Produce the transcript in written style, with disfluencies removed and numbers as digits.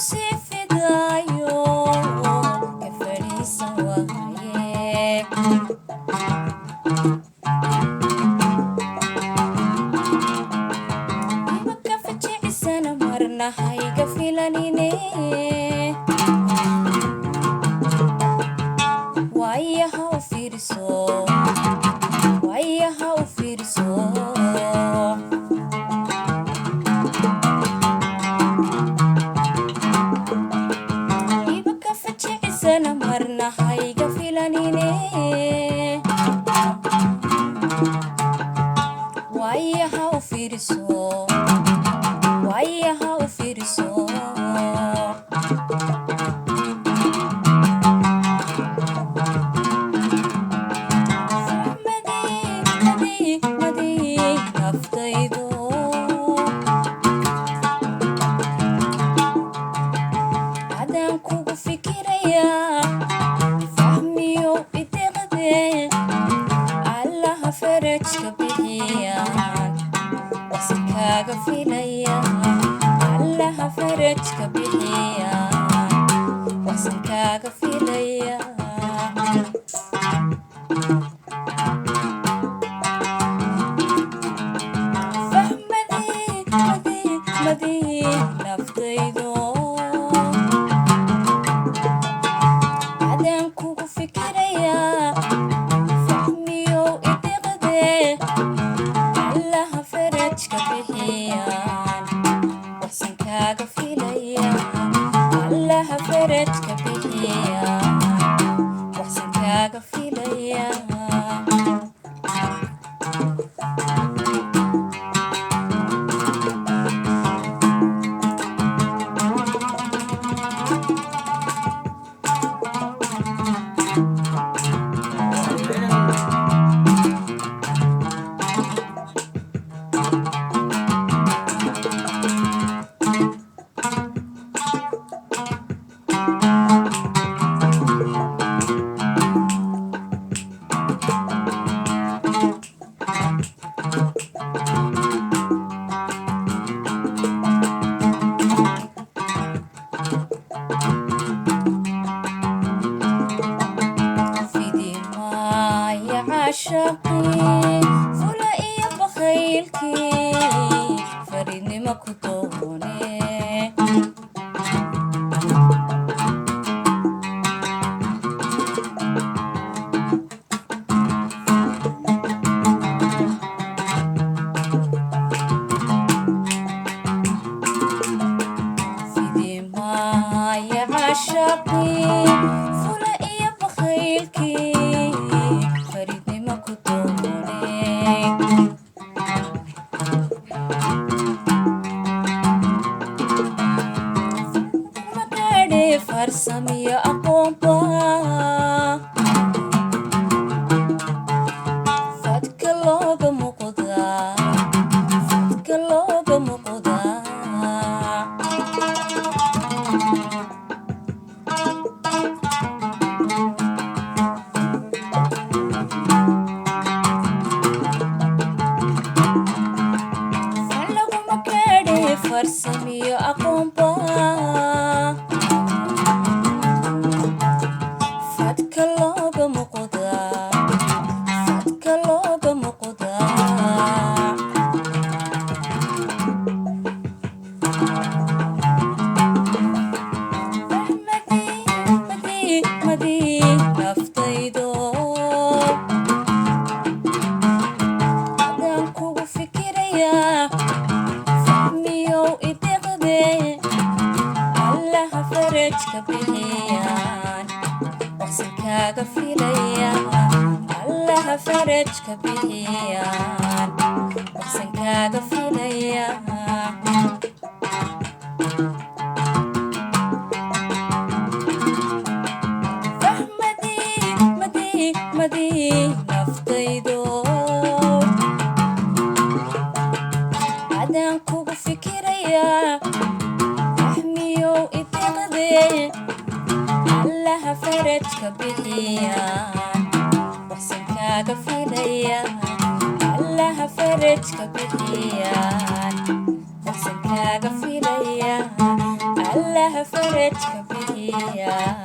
sifidayo ka fadhiisan waaye ibaka fajicisana marna hayga filanine waayaha u fiirso waayaha u fiirso ibaka fajicisana marna hayga filanine waayaha u fiirso waayaha u fiirso فرجك بحيان وسكاك في ليان علها فرجك بحيان وسكاك في ليان فهمدي مدي نفضيدو عدن كوكو فكريا وحسنكاga filaya allaha faradka bixiya waxsankaaga filaya عشقي فلا إيا بخيلكي فريدني ما كتوني في دماء عشقي فلا إيا بخيلكي farsamiyo aqoonba fadka looga muuqdaa fadka looga muuqdaa falaguma kaadhe farsamiyo aqoonba فرجك بحيان وحسنكاga filaya allaha farajka bixiyaan waxsankaaga filaya madi naftaydo adaan kugu fikiraya ahmiyow itiqdee allaha farajka bixiyaan waxsankaaga filaya allaha farajka bixiyaan waxsankaaga filaya allaha farajka bixiya